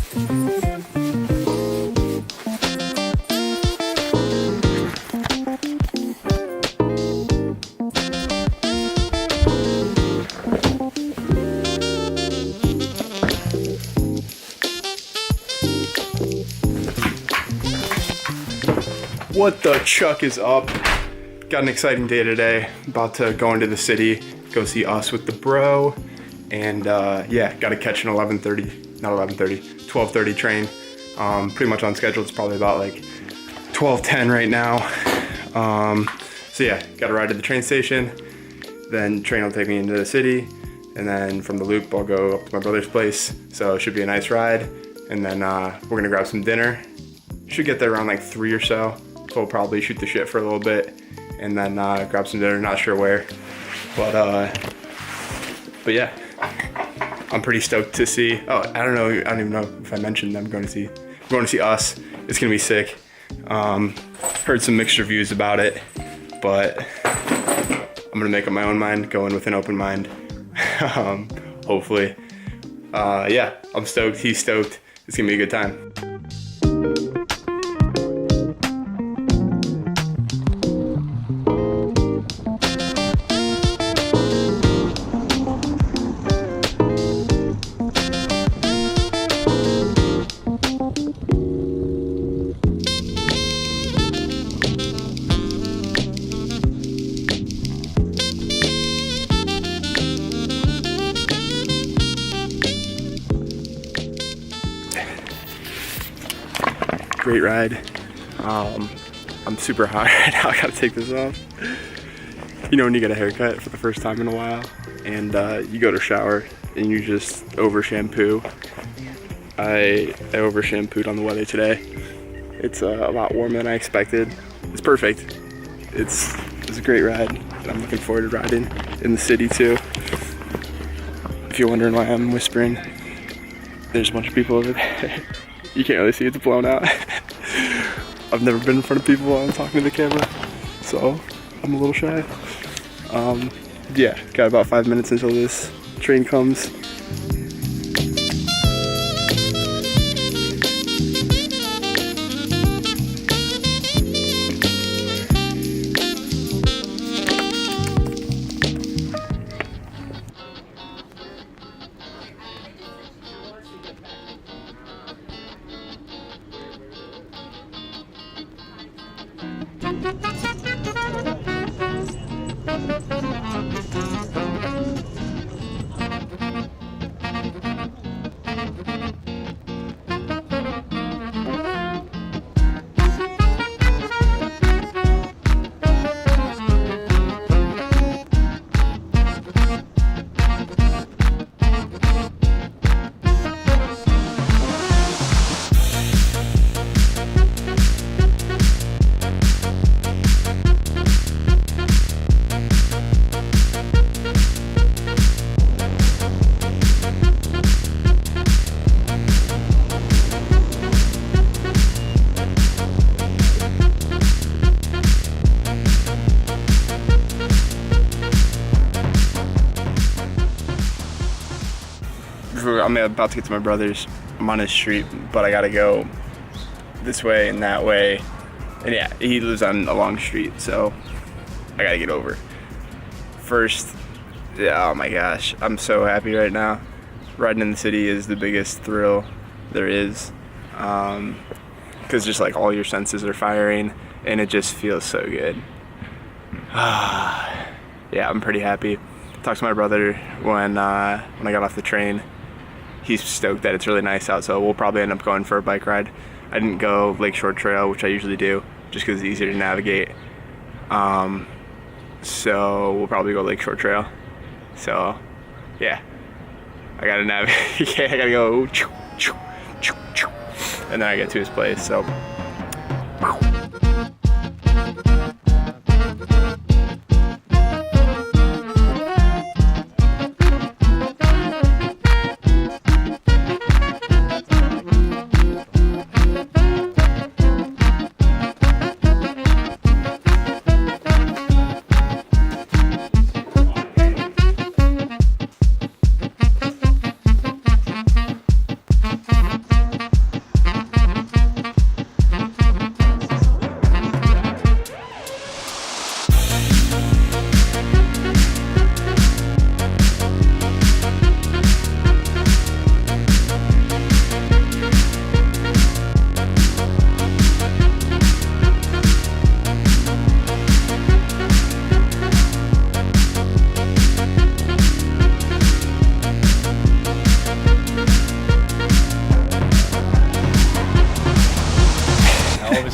What the chuck is up? Got an exciting day today. About to go into the city, go see Us with the bro, and yeah, got to catch an 12:30 train. Pretty much on schedule. It's probably about like 12:10 right now. So yeah, got to ride to the train station. Then train will take me into the city, and then from the loop I'll go up to my brother's place. So it should be a nice ride. And then we're gonna grab some dinner. Should get there around like 3 or so. So we'll probably shoot the shit for a little bit and then grab some dinner, not sure where. But yeah, I'm pretty stoked to see. Oh, I don't even know if I mentioned I'm going to see Us. It's gonna be sick. Heard some mixed reviews about it, but I'm gonna make up my own mind, go in with an open mind. Hopefully. Yeah, I'm stoked, he's stoked. It's gonna be a good time. Great ride. I'm super hot right now. I gotta take this off. You know when you get a haircut for the first time in a while and you go to shower and you just over shampoo. I over shampooed on the weather today. It's a lot warmer than I expected. It's perfect. It's a great ride and I'm looking forward to riding in the city too. If you're wondering why I'm whispering, there's a bunch of people over there. You can't really see, it's blown out. I've never been in front of people while I'm talking to the camera, so I'm a little shy. Yeah, got about 5 minutes until this train comes. I'm about to get to my brother's. I'm on his street, but I gotta go this way and that way. And yeah, he lives on a long street, so I gotta get over. First, yeah, oh my gosh, I'm so happy right now. Riding in the city is the biggest thrill there is. Because just like all your senses are firing and it just feels so good. Yeah, I'm pretty happy. Talked to my brother when I got off the train. He's stoked that it's really nice out, so we'll probably end up going for a bike ride. I didn't go Lakeshore Trail, which I usually do, just because it's easier to navigate. So we'll probably go Lakeshore Trail. So yeah, I gotta navigate. I gotta go, and then I get to his place. So.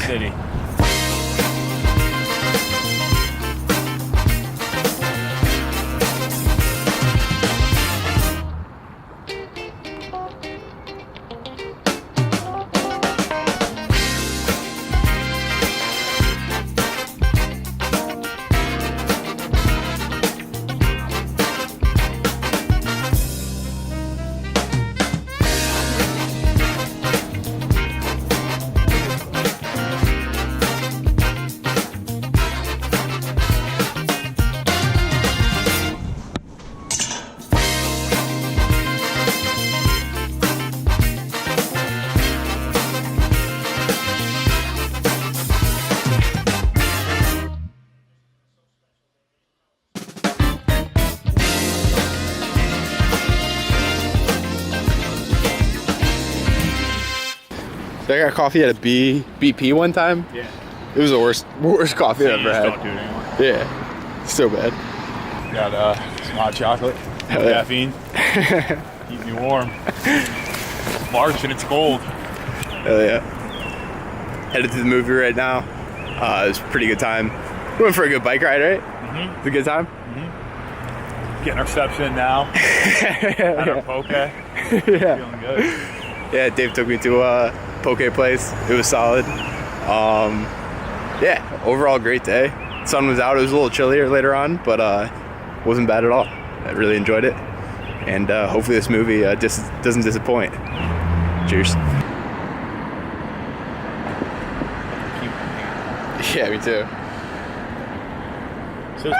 city. So I got coffee at a BP one time. Yeah. It was the worst coffee I've ever had. Don't do it anymore. Yeah, so bad. Got some hot chocolate, Hell yeah. caffeine, keep me warm. It's March and it's cold. Hell yeah. Headed to the movie right now. It was a pretty good time. We went for a good bike ride, right? Mm-hmm. It was a good time. Getting our steps in now. At our poke. Yeah. Feeling good. Yeah, Dave took me to a poke place. It was solid. Yeah, overall great day. Sun was out. It was a little chillier later on, but wasn't bad at all. I really enjoyed it, and hopefully this movie just doesn't disappoint. Cheers. Yeah, me too. So